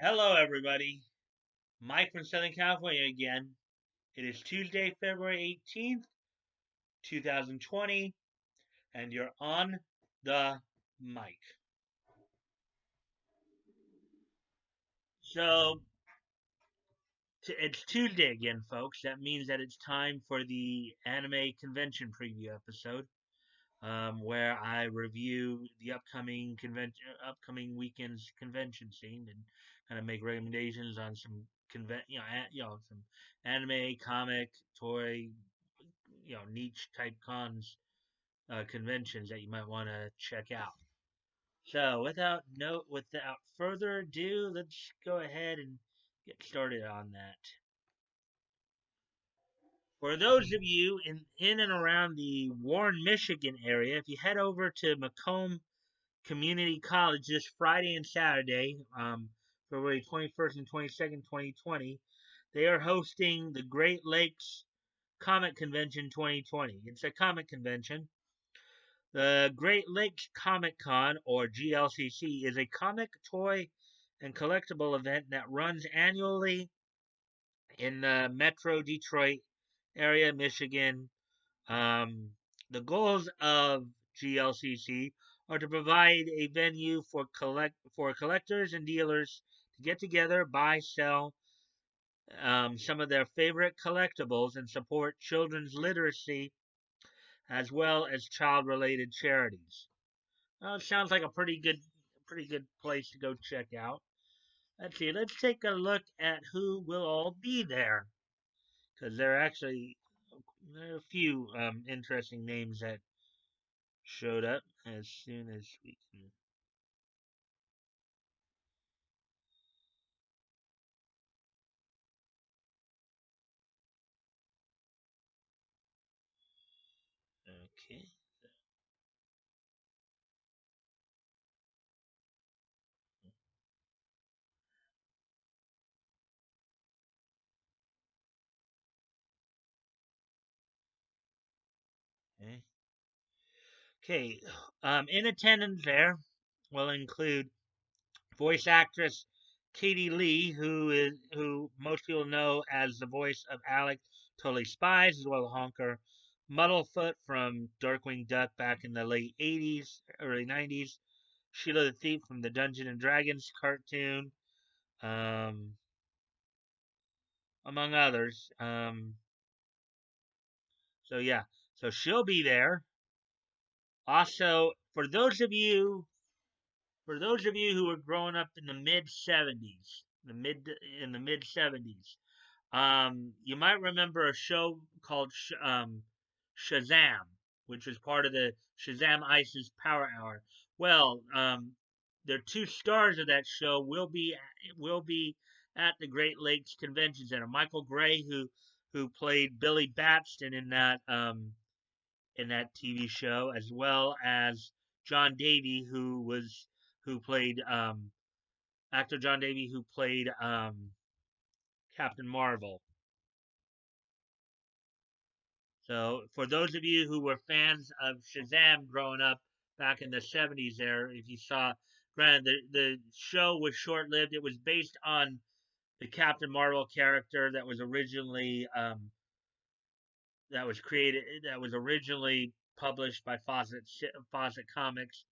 Hello, everybody. Mike from Southern California again. It is Tuesday, February 18th, 2020, and you're on the mic. So, it's Tuesday again, folks. That means that it's time for the anime convention preview episode, where I review the upcoming weekend's convention scene, and kind of make recommendations on some some anime, comic, toy, niche type conventions that you might want to check out. So without further ado, let's go ahead and get started on that. For those of you in and around the Warren, Michigan area, if you head over to Macomb Community College this Friday and Saturday, February 21st and 22nd, 2020, they are hosting the Great Lakes Comic Convention 2020. It's a comic convention. The Great Lakes Comic Con, or GLCC, is a comic, toy, and collectible event that runs annually in the Metro Detroit area, Michigan. The goals of GLCC are to provide a venue for collectors and dealers to get together, buy, sell some of their favorite collectibles, and support children's literacy as well as child-related charities. Well, it sounds like a pretty good place to go check out. Let's see. Let's take a look at who will all be there, because there are a few interesting names that showed up as soon as we can. Okay. Okay. Okay. In attendance there will include voice actress Katie Lee, who most people know as the voice of Alex Totally Spies, as well as Honker Muddlefoot from Darkwing Duck back in the late 80s, early 90s. Sheila the Thief from the Dungeons and Dragons cartoon, um, among others. So yeah, so she'll be there. Also, for those of you who were growing up in the mid 70s, the mid 70s, you might remember a show called Shazam, which was part of the Shazam Ice's Power Hour. Well, the two stars of that show will be at the Great Lakes Convention Center. Michael Gray, who played Billy Batson in that TV show, as well as John Davy, who played actor John Davy, who played Captain Marvel. So, for those of you who were fans of Shazam growing up back in the 70s, if you saw, granted, the show was short lived. It was based on the Captain Marvel character that was originally published by Fawcett Comics,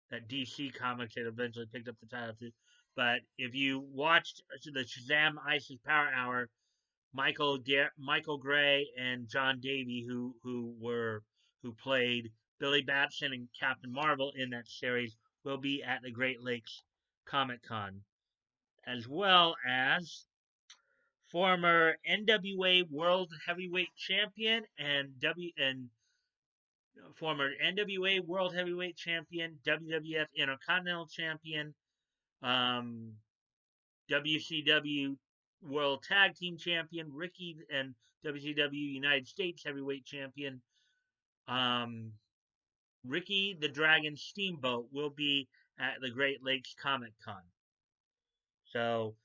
that DC Comics had eventually picked up the title to. But if you watched the Shazam Ice's Power Hour, Michael Gray and John Davy, who played Billy Batson and Captain Marvel in that series, will be at the Great Lakes Comic Con, as well as former NWA World Heavyweight Champion and former NWA World Heavyweight Champion, WWF Intercontinental Champion, um, WCW World Tag Team Champion, Ricky, and WCW United States Heavyweight Champion, um, Ricky the Dragon Steamboat will be at the Great Lakes Comic Con. So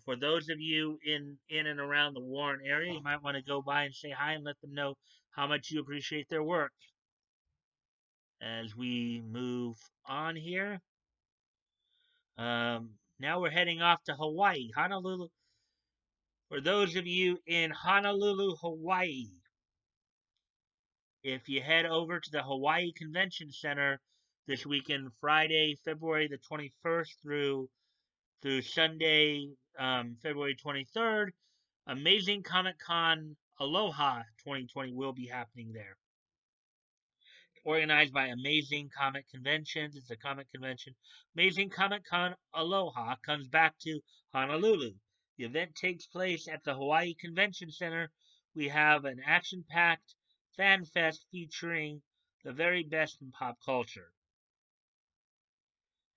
for those of you in and around the Warren area, you might want to go by and say hi and let them know how much you appreciate their work. As we move on here, now we're heading off to Hawaii, Honolulu. For those of you in Honolulu, Hawaii, if you head over to the Hawaii Convention Center this weekend, Friday, February the 21st through Sunday, February 23rd, Amazing Comic Con Aloha 2020 will be happening there. Organized by Amazing Comic Conventions. It's a comic convention. Amazing Comic Con Aloha comes back to Honolulu. The event takes place at the Hawaii Convention Center. We have an action-packed fan fest featuring the very best in pop culture.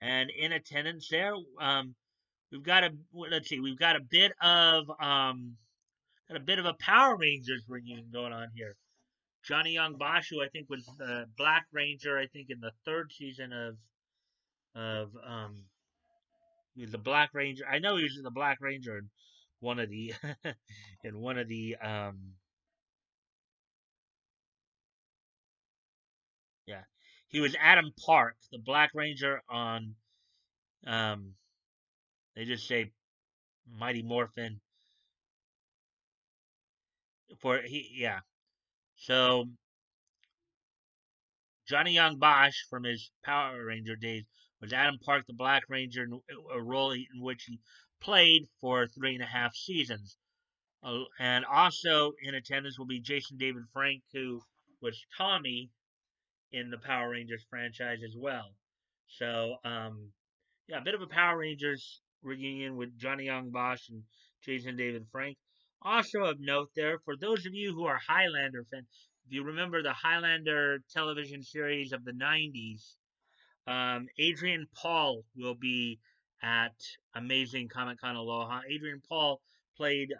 And in attendance there, we've got a bit of a Power Rangers reunion going on here. Johnny Young Bosch, who I think was the Black Ranger, I think in the third season of he was the Black Ranger. I know he was the Black Ranger in one of the in one of the yeah. He was Adam Park, the Black Ranger on um they just say Mighty Morphin for he yeah. So Johnny Young Bosch from his Power Ranger days was Adam Park, the Black Ranger, a role in which he played for 3.5 seasons. And also in attendance will be Jason David Frank, who was Tommy in the Power Rangers franchise as well. So, yeah, a bit of a Power Rangers reunion with Johnny Young Bosch and Jason David Frank. Also of note there, for those of you who are Highlander fans, if you remember the Highlander television series of the 90s, Adrian Paul will be at Amazing Comic Con Aloha. Adrian Paul played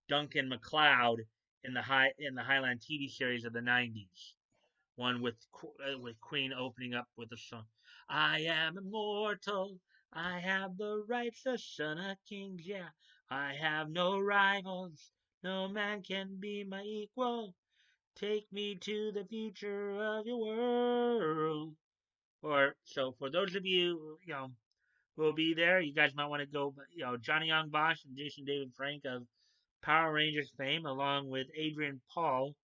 Duncan MacLeod in the Highland TV series of the 90s. One with Queen opening up with a song. I am immortal. I have the rights, the son of kings. Yeah, I have no rivals. No man can be my equal. Take me to the future of your world. Or so for those of you, who will be there, you guys might want to go. Johnny Young Bosch and Jason David Frank of Power Rangers fame, along with Adrian Paul,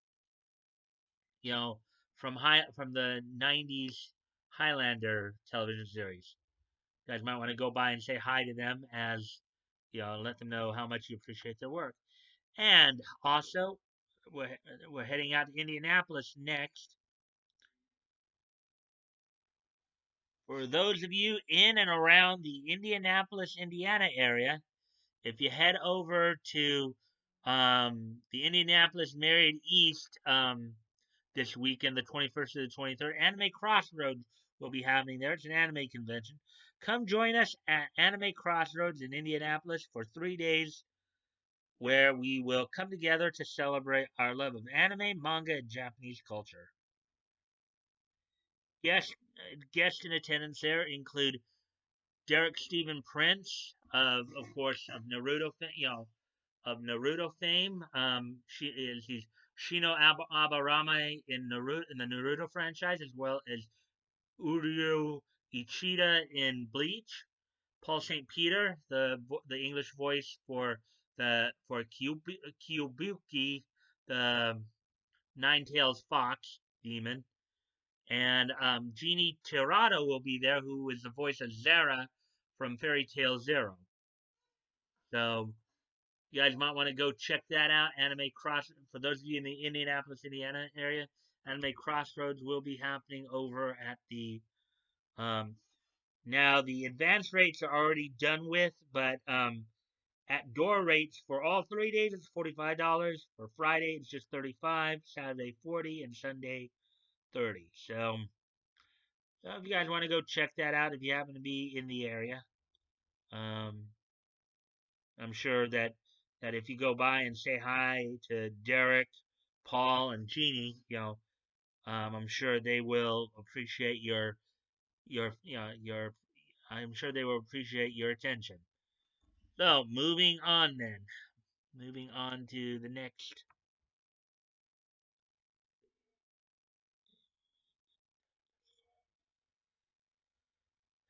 you know, from the '90s Highlander television series. You guys might want to go by and say hi to them, as let them know how much you appreciate their work. And also, we're we're heading out to Indianapolis next. For those of you in and around the Indianapolis, Indiana area, if you head over to the Indianapolis Married East this weekend, the 21st to the 23rd, Anime Crossroads will be happening there. It's an anime convention. Come join us at Anime Crossroads in Indianapolis for 3 days, where we will come together to celebrate our love of anime, manga, and Japanese culture. Guests in attendance there include Derek Stephen Prince of course of Naruto, of Naruto fame. He's Shino Abarame in the Naruto franchise, as well as Uryu Ichida in Bleach. Paul St. Peter, the English voice for Kyubuki, the Nine Tails Fox demon. And Jeannie Tirado will be there, who is the voice of Zara from Fairy Tail Zero. So you guys might want to go check that out. For those of you in the Indianapolis, Indiana area, Anime Crossroads will be happening over at the now the advance rates are already done with, but at door rates for all 3 days it's $45. For Friday it's just $35, Saturday $40, and Sunday $30. So if you guys want to go check that out, if you happen to be in the area, um, I'm sure that if you go by and say hi to Derek, Paul, and Jeannie, I'm sure they will appreciate your. I'm sure they will appreciate your attention. So moving on then, moving on to the next.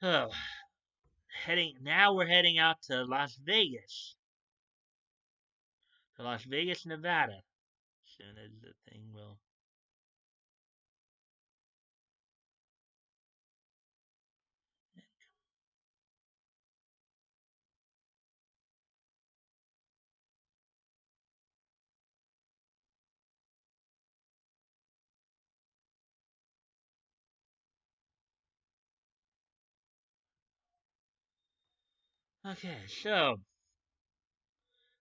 Oh, We're heading out to Las Vegas. To Las Vegas, Nevada. As soon as the thing will. Okay, so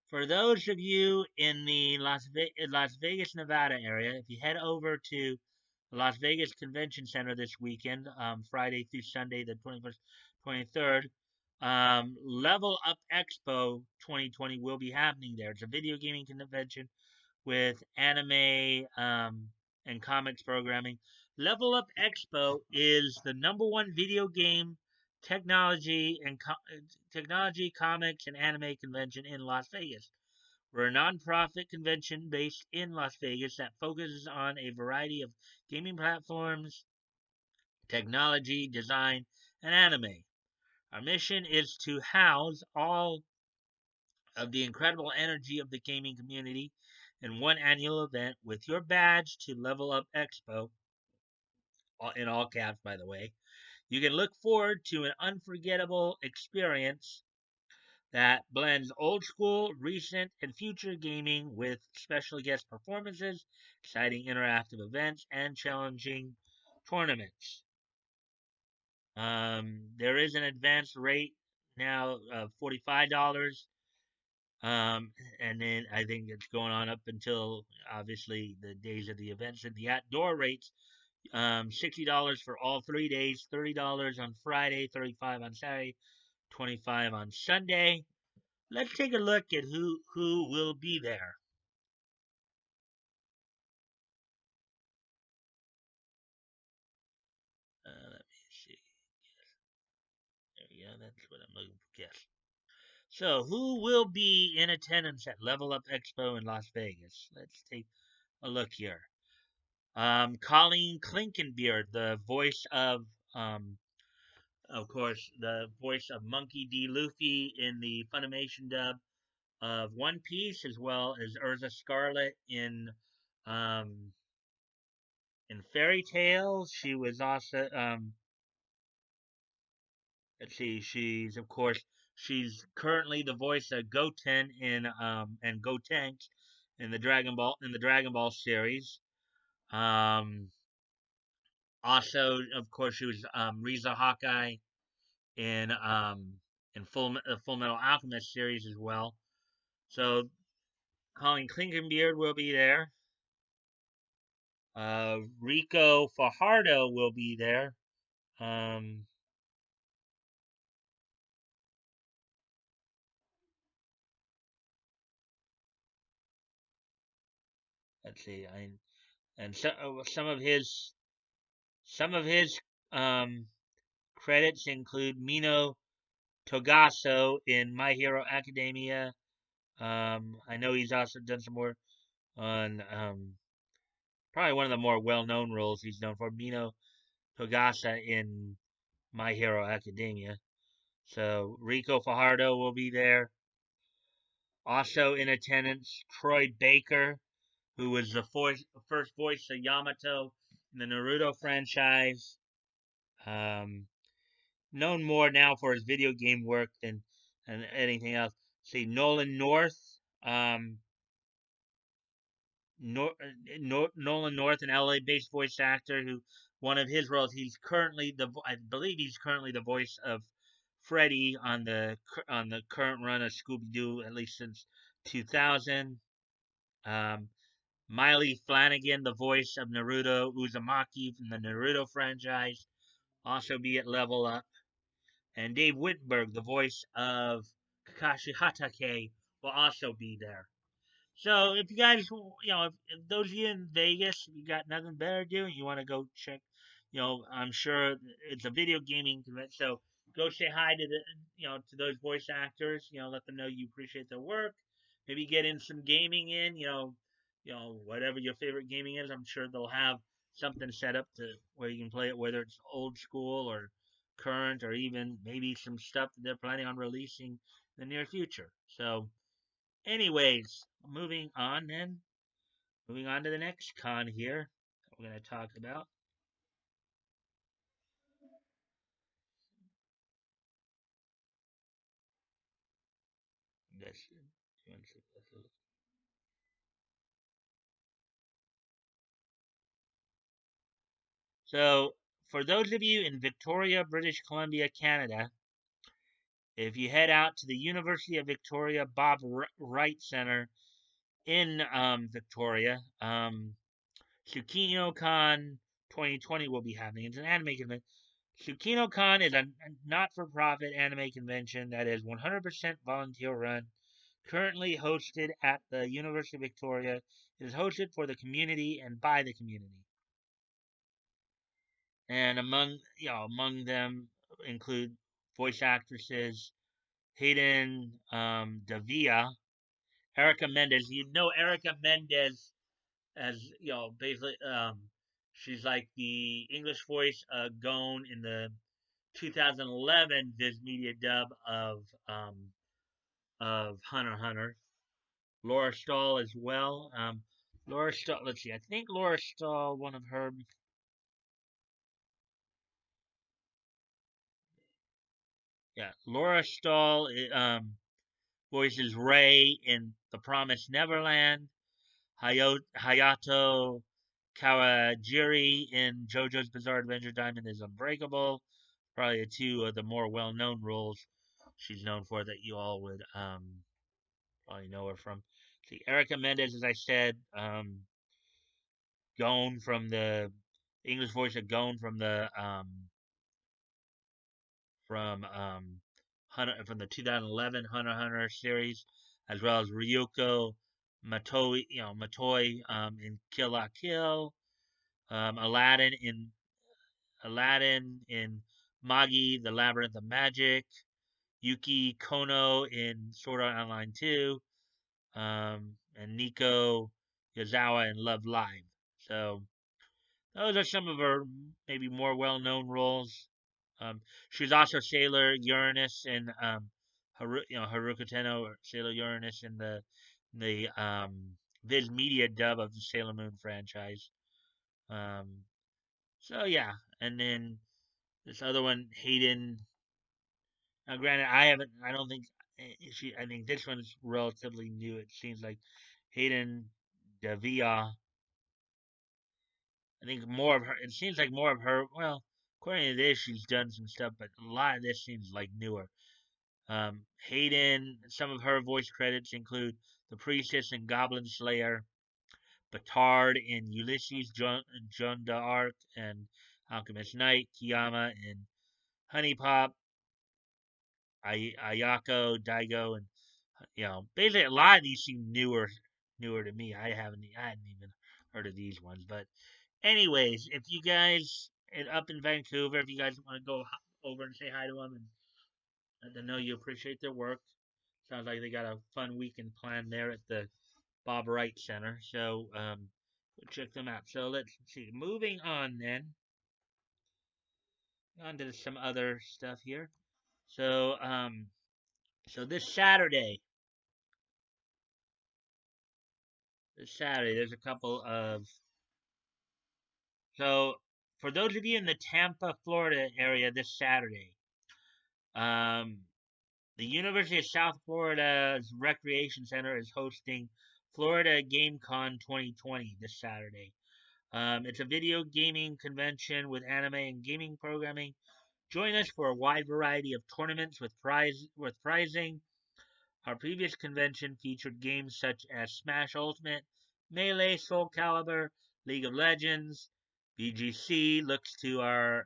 for those of you in the Las Vegas, Nevada area, if you head over to the Las Vegas Convention Center this weekend, Friday through Sunday, the 21st, 23rd, Level Up Expo 2020 will be happening there. It's a video gaming convention with anime and comics programming. Level Up Expo is the #1 video game technology and technology, comics, and anime convention in Las Vegas. We're a nonprofit convention based in Las Vegas that focuses on a variety of gaming platforms, technology, design, and anime. Our mission is to house all of the incredible energy of the gaming community in one annual event with your badge to Level Up Expo, in all caps, by the way. You can look forward to an unforgettable experience that blends old school, recent, and future gaming with special guest performances, exciting interactive events, and challenging tournaments. There is an advanced rate now of $45. And then I think it's going on up until obviously the days of the events. And the outdoor rates, $60 for all 3 days, $30 on Friday, 35 on Saturday, 25 on Sunday. Let's take a look at who will be there. Let me see. There we go. That's what I'm looking for. Yes. So, who will be in attendance at Level Up Expo in Las Vegas? Let's take a look here. Colleen Clinkenbeard, the voice of course, the voice of Monkey D. Luffy in the Funimation dub of One Piece, as well as Urza Scarlet um, in Fairy Tales. She was also let's see, she's currently the voice of Goten in and Gotenks in the Dragon Ball series. Um, Also, of course, she was Riza Hawkeye in Full Metal Alchemist series as well. So Colleen Clinkenbeard will be there. Rico Fajardo will be there. Um, let's see, and some of his um, credits include Mino Togaso in My Hero Academia. I know he's also done some work on probably one of the more well-known roles he's known for, Mino Togasa in My Hero Academia. So Rico Fajardo will be there. Also in attendance, Troy Baker, who was the first voice of Yamato in the Naruto franchise. Um, Known more now for his video game work than anything else. See, Nolan North, um, Nolan North, an LA-based voice actor who one of his roles. I believe he's currently the voice of Freddy on the current run of Scooby Doo, at least since 2000. Um, Miley Flanagan, the voice of Naruto Uzumaki from the Naruto franchise, also be at Level Up. And Dave Whitberg, the voice of Kakashi Hatake, will also be there. So if you guys, if those of you in Vegas, you got nothing better to do, and you want to go check, I'm sure it's a video gaming convention. So go say hi to to those voice actors. Let them know you appreciate their work. Maybe get in some gaming in. Whatever your favorite gaming is. I'm sure they'll have something set up to where you can play it, whether it's old school or current or even maybe some stuff that they're planning on releasing in the near future. So, anyways, moving on to the next con here that we're going to talk about. This, so, for those of you in Victoria, British Columbia, Canada, if you head out to the University of Victoria Bob Wright Center in Victoria, Tsukino Con 2020 will be happening. It's an anime convention. Tsukino Con is a not for profit anime convention that is 100% volunteer run, currently hosted at the University of Victoria. It is hosted for the community and by the community. And among them include voice actresses Hayden Davia, Erica Mendez. You know Erica Mendez as basically she's like the English voice Gon in the 2011 Viz Media dub of Hunter x Hunter. Laura Stahl as well. Laura Stahl. Let's see. I think Laura Stahl. One of her. Yeah, Laura Stahl. Voices Ray in The Promised Neverland. Hayato Kawajiri in JoJo's Bizarre Adventure Diamond is Unbreakable. Probably two of the more well-known roles she's known for that you all would probably know her from. See, Erica Mendez, as I said, Gon from the English voice of Gon from the from the 2011 Hunter x Hunter series, as well as Ryuko Matoi in Kill La Kill, Aladdin in Magi, The Labyrinth of Magic, Yuki Kono in Sword Art Online 2, and Nico Yazawa in Love Live. So those are some of her maybe more well-known roles. She was also Sailor Uranus in Haruka Tenno or Sailor Uranus in the Viz Media dub of the Sailor Moon franchise. Um, so yeah, and then this other one, Hayden. Now, granted, I don't think I think this one's relatively new. It seems like Hayden Davia. I think more of her. It seems like more of her. Well, according to this, she's done some stuff, but a lot of this seems like newer. Hayden. Some of her voice credits include the Priestess in Goblin Slayer, Batard in Ulysses, Joan d'Arc, and Alchemist Knight, Kiyama in Honey Pop, Ayako, Daigo, and basically a lot of these seem newer to me. I hadn't even heard of these ones. But anyways, if you guys up in Vancouver, if you guys want to go over and say hi to them and let them know you appreciate their work, sounds like they got a fun weekend planned there at the Bob Wright Center. So go check them out. So let's see. Moving on then. On to some other stuff here. So so this Saturday, there's a couple of. So, for those of you in the Tampa, Florida area this Saturday, um, the University of South Florida's Recreation Center is hosting Florida Game Con 2020 this Saturday. It's a video gaming convention with anime and gaming programming. Join us for a wide variety of tournaments with prizing. Our previous convention featured games such as Smash Ultimate, Melee, Soul Calibur, League of Legends. BGC looks to our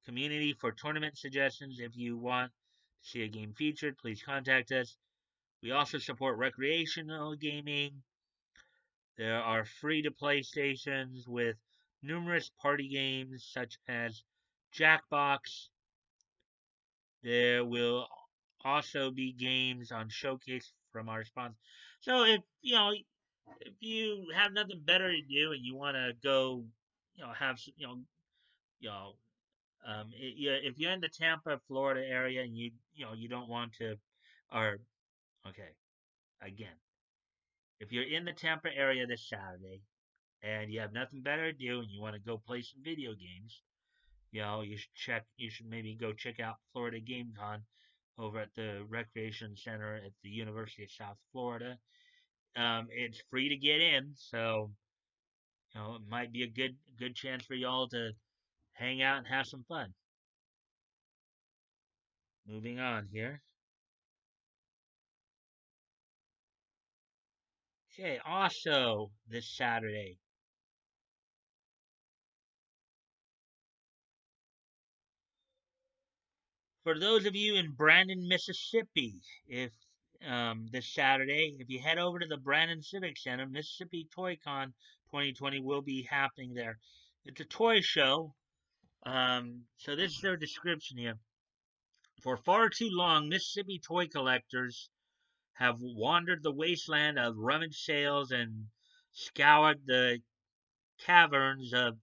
community for tournament suggestions. If you want to see a game featured, please contact us. We also support recreational gaming. There are free to play stations with numerous party games such as Jackbox. There will also be games on showcase from our sponsors. So if you have nothing better to do and you want to go, have you know If you're in the Tampa, Florida area, and you don't want to, or okay, again, if you're in the Tampa area this Saturday and you have nothing better to do and you want to go play some video games, you should maybe go check out Florida Game Con over at the Recreation Center at the University of South Florida. It's free to get in, so it might be a good chance for y'all to hang out and have some fun. Moving on here. Okay, also this Saturday, for those of you in Brandon, Mississippi, if this Saturday, if you head over to the Brandon Civic Center, Mississippi Toy Con 2020 will be happening there. It's a toy show. So this is their description here. For far too long, Mississippi toy collectors have wandered the wasteland of rummage sales and scoured the caverns of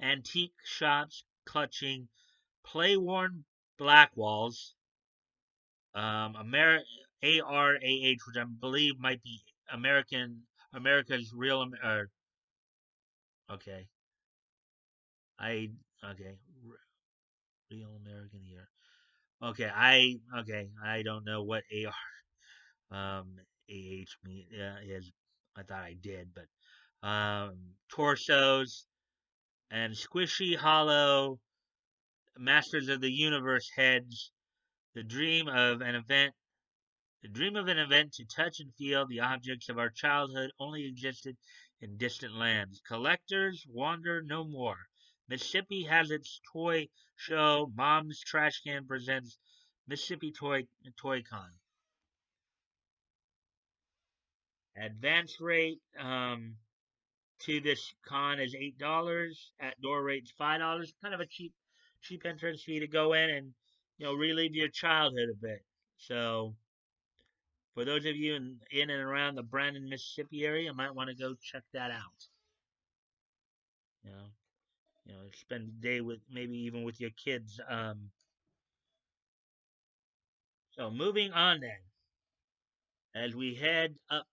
antique shops clutching play-worn black walls, ARAH, which I believe might be America's real, okay, I, okay, real American here. I don't know what AH is. I thought I did, but torsos and squishy, hollow Masters of the Universe heads. The dream of an event The dream of an event to touch and feel the objects of our childhood only existed in distant lands. Collectors wander no more. Mississippi has its toy show. Mom's Trash Can presents Mississippi Toy Con. Advance rate to this con is $8. At door rate's $5. Kind of a cheap entrance fee to go in and relive your childhood a bit. So for those of you in and around the Brandon, Mississippi area, you might want to go check that out. You know, spend a day with maybe even with your kids. So moving on then, as we head up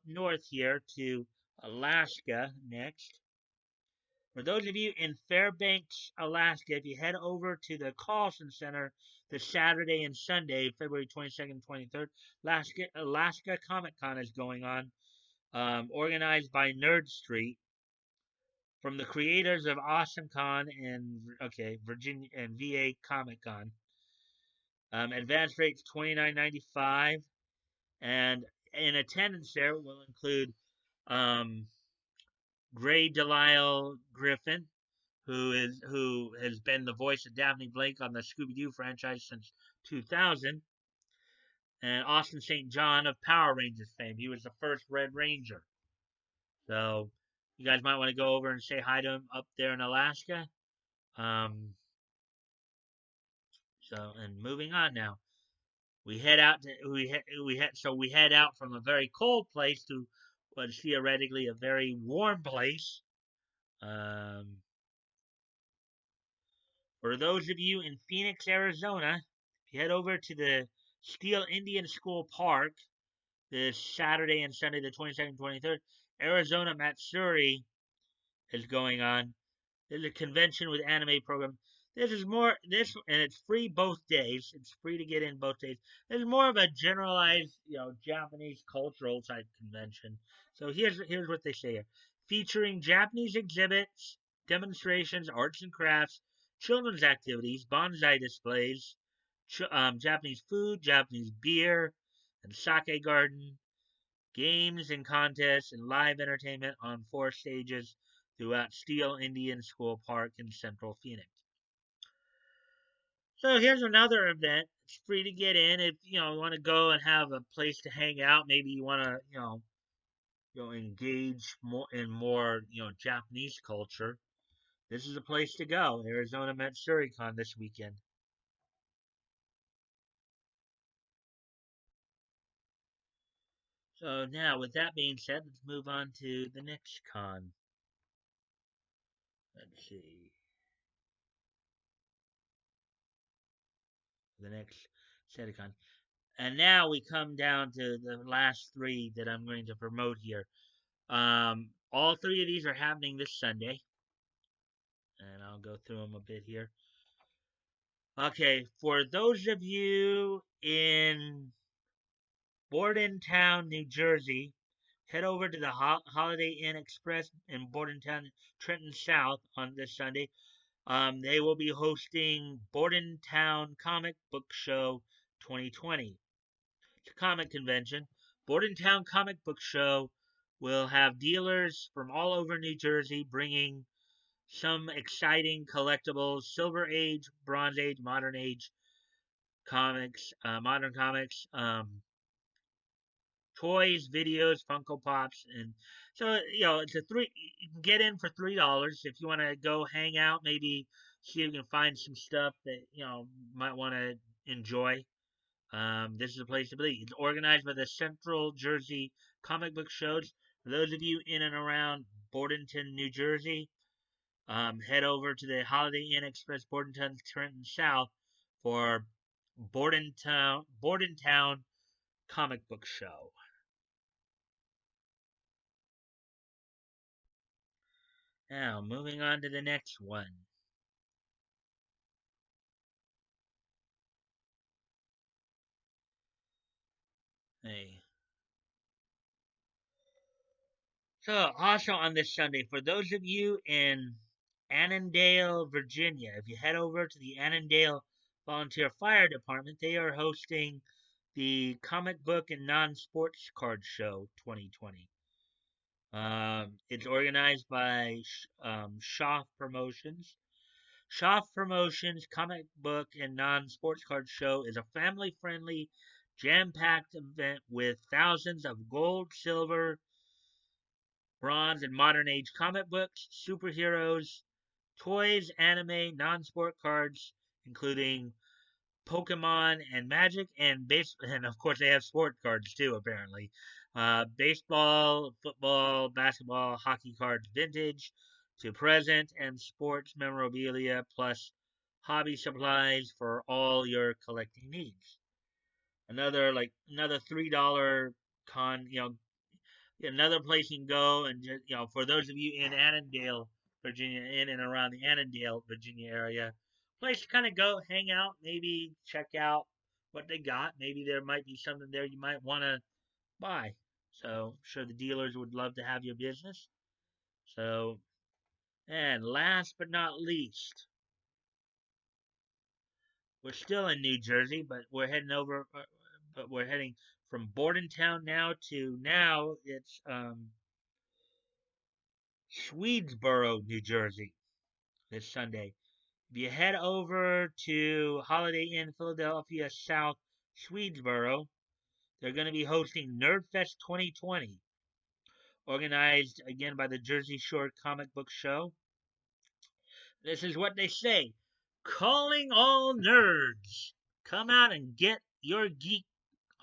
north here to Alaska next. For those of you in Fairbanks, Alaska, if you head over to the Carlson Center this Saturday and Sunday, February 22nd, 23rd, Alaska Comic Con is going on, organized by Nerd Street, from the creators of Awesome Con and Virginia and VA Comic Con. Advance rate's $29.95, and in attendance there will include Gray Delisle Griffin, who has been the voice of Daphne Blake on the Scooby-Doo franchise since 2000, and Austin St. John of Power Rangers fame. He was the first Red Ranger. So you guys might want to go over and say hi to him up there in Alaska. And moving on now, we head out we head out from a very cold place to what is theoretically a very warm place. For those of you in Phoenix, Arizona, if you head over to the Steel Indian School Park this Saturday and Sunday, the 22nd, 23rd, Arizona Matsuri is going on. There's a convention with anime program. And it's free both days. It's free to get in both days. It's more of a generalized, Japanese cultural type convention. So here's what they say here: featuring Japanese exhibits, demonstrations, arts and crafts, children's activities, bonsai displays, Japanese food, Japanese beer, and sake garden, games and contests, and live entertainment on 4 stages throughout Steel Indian School Park in Central Phoenix. So here's another event. It's free to get in if you want to go and have a place to hang out. Maybe you want to engage more Japanese culture. This is a place to go. Arizona Matsuri Con this weekend. So now, with that being said, let's move on to the next con. Let's see. for the next set of cons. And now we come down to the last three that I'm going to promote here. All three of these are happening this Sunday, and I'll go through them a bit here. Okay, for those of you in Bordentown, New Jersey, head over to the Holiday Inn Express in Bordentown, Trenton South on this Sunday. They will be hosting Bordentown Comic Book Show 2020. It's a comic convention. Bordentown Comic Book Show will have dealers from all over New Jersey bringing some exciting collectibles, Silver Age, Bronze Age, Modern Age comics, modern comics, toys, videos, Funko Pops, and so it's a three. You can get in for $3 if you want to go hang out. Maybe see if you can find some stuff that might want to enjoy. This is a place to be. It's organized by the Central Jersey Comic Book Shows. For those of you in and around Bordentown, New Jersey, head over to the Holiday Inn Express, Bordentown, Trenton South, for Bordentown Comic Book Show. Now, moving on to the next one. Hey. So, also on this Sunday, for those of you in Annandale, Virginia, if you head over to the Annandale Volunteer Fire Department, they are hosting the Comic Book and Non-Sports Card Show 2020. It's organized by Shaw Promotions. Shaw Promotions Comic Book and Non-Sports Card Show is a family-friendly, jam-packed event with thousands of gold, silver, bronze, and modern age comic books, superheroes, toys, anime, non-sport cards, including Pokemon and Magic, and and of course they have sport cards too. Apparently, baseball, football, basketball, hockey cards, vintage to present, and sports memorabilia, plus hobby supplies for all your collecting needs. Another $3 con, another place you can go and just, for those of you in Annandale, Virginia, in and around the Annandale, Virginia area, place to kind of go, hang out, maybe check out what they got. Maybe there might be something there you might want to buy. So I'm sure the dealers would love to have your business. So, and last but not least, we're still in New Jersey, but we're heading over, but we're heading from Bordentown now it's Swedesboro, New Jersey, this Sunday. If you head over to Holiday Inn Philadelphia South Swedesboro, they're going to be hosting NerdFest 2020, organized again by the Jersey Shore Comic Book Show. This is what they say: calling all nerds. Come out and get your geek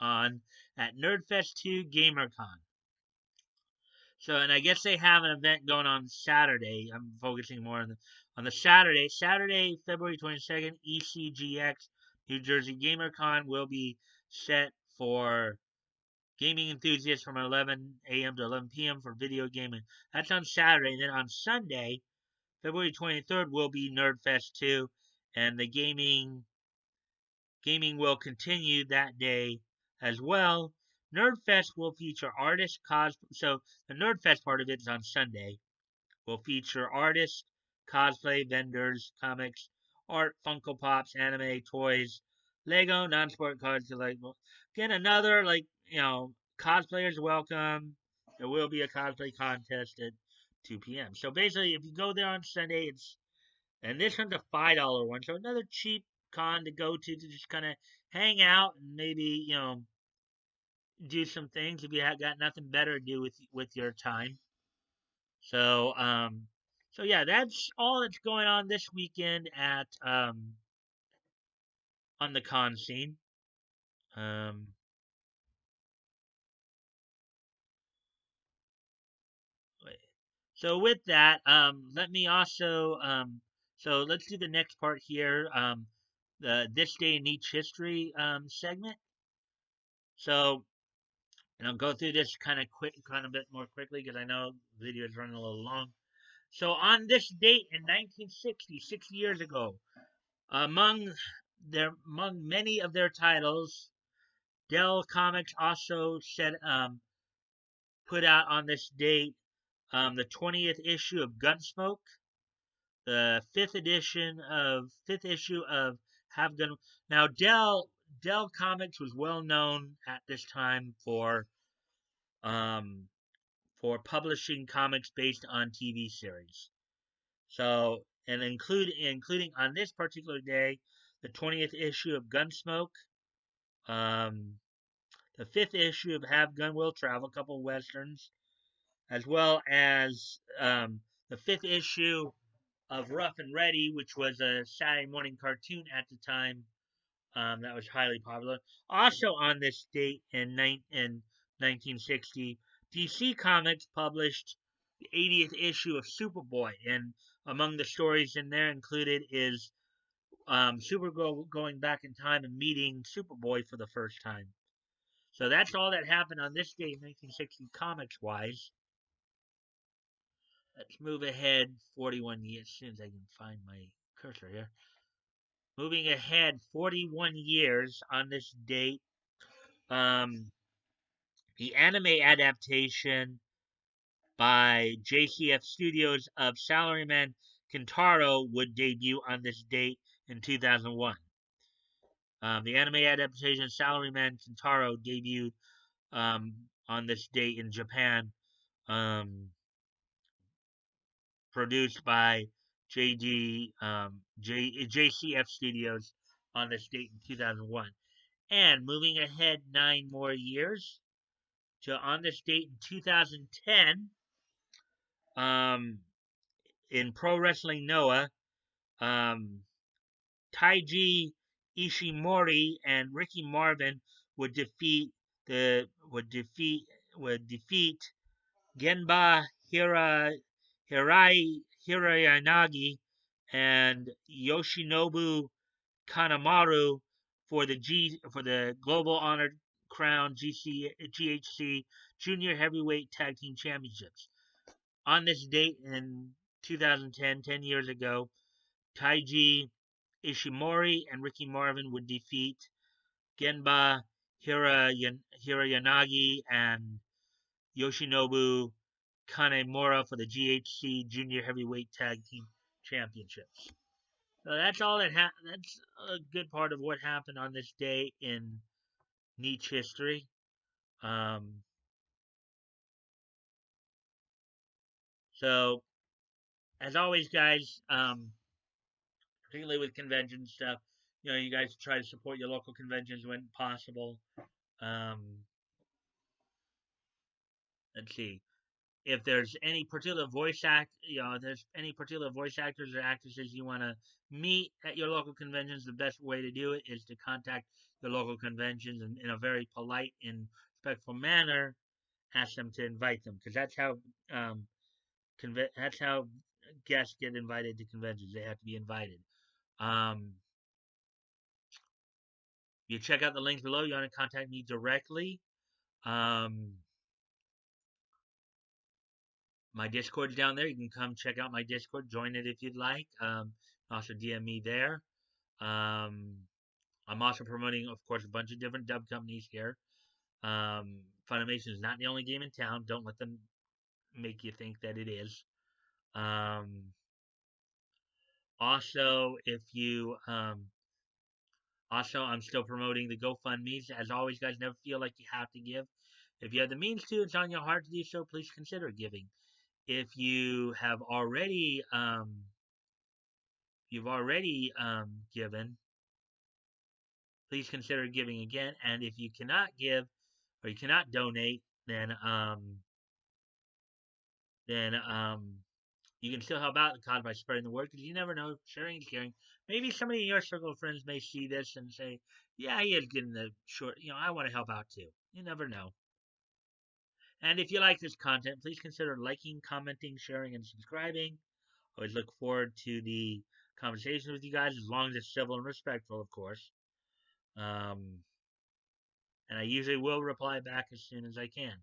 on at NerdFest 2 GamerCon. So, and I guess they have an event going on Saturday. I'm focusing more on the Saturday, February 22nd, ECGX New Jersey GamerCon will be set for gaming enthusiasts from 11 a.m. to 11 p.m. for video gaming. That's on Saturday. And then on Sunday, February 23rd, will be NerdFest 2, and the gaming will continue that day as well. NerdFest will feature artists, so the NerdFest part of it is on Sunday. Will feature artists, cosplay vendors, comics, art, Funko Pops, anime, toys, Lego, non-sport cards, collectibles. Again, another cosplayers welcome. There will be a cosplay contest at 2 p.m. So basically, if you go there on Sunday, and this one's a $5 one, so another cheap con to go to just kind of hang out and maybe do some things if you have got nothing better to do with your time. So so yeah, that's all that's going on this weekend at on the con scene. Um so with that, let me also so let's do the next part here. This Day in Each History segment. So, and I'll go through this kind of bit more quickly because I know the video is running a little long. So, on this date in 1960, 60 years ago, among many of their titles, Dell Comics also put out on this date the 20th issue of Gunsmoke, the fifth issue of Have Gun. Now Dell Comics was well known at this time um, for publishing comics based on TV series. So, and including on this particular day, the 20th issue of Gunsmoke, um, the fifth issue of Have Gun Will Travel, a couple of westerns, as well as the fifth issue of Rough and Ready, which was a Saturday morning cartoon at the time that was highly popular. Also on this date in 1960, DC Comics published the 80th issue of Superboy, and among the stories in there included is Supergirl going back in time and meeting Superboy for the first time. So that's all that happened on this day in 1960 comics-wise. Let's move ahead 41 years, as soon as I can find my cursor here. Moving ahead 41 years on this date, the anime adaptation by JCF Studios of Salaryman Kintaro would debut on this date in 2001. The anime adaptation of Salaryman Kintaro debuted on this date in Japan, produced by JCF Studios on this date in 2001. And moving ahead 9 more years to on this date in 2010, in Pro Wrestling Noah, Taiji Ishimori and Ricky Marvin would defeat Genba Hirayanagi and Yoshinobu Kanemaru for the Global Honored Crown GHC Junior Heavyweight Tag Team Championships. On this date in 2010, 10 years ago, Taiji Ishimori and Ricky Marvin would defeat Genba Hirayanagi and Yoshinobu Kanemura for the GHC Junior Heavyweight Tag Team Championships. So that's all that's a good part of what happened on this day in Nietzsche history. So, as always, guys, particularly with convention stuff, you guys try to support your local conventions when possible. Let's see. If there's any particular there's any particular voice actors or actresses you want to meet at your local conventions, the best way to do it is to contact the local conventions and in a very polite and respectful manner, ask them to invite them, because that's how guests get invited to conventions. They have to be invited. You check out the links below. You want to contact me directly. My Discord's down there. You can come check out my Discord. Join it if you'd like. Also DM me there. I'm also promoting, of course, a bunch of different dub companies here. Funimation is not the only game in town. Don't let them make you think that it is. Also, I'm still promoting the GoFundMe's. As always, guys, never feel like you have to give. If you have the means to, it's on your heart to do so, please consider giving. If you have already given, please consider giving again. And if you cannot give or you cannot donate, then you can still help out the cause by spreading the word, because you never know. Sharing is caring. Maybe somebody in your circle of friends may see this and say, yeah, he is getting the short, I want to help out too. You never know. And if you like this content, please consider liking, commenting, sharing, and subscribing. Always look forward to the conversation with you guys, as long as it's civil and respectful, of course. Um, and I usually will reply back as soon as I can.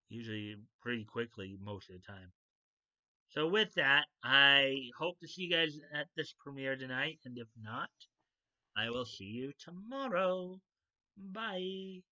Usually pretty quickly most of the time. So with that, I hope to see you guys at this premiere tonight, and if not, I will see you tomorrow. Bye.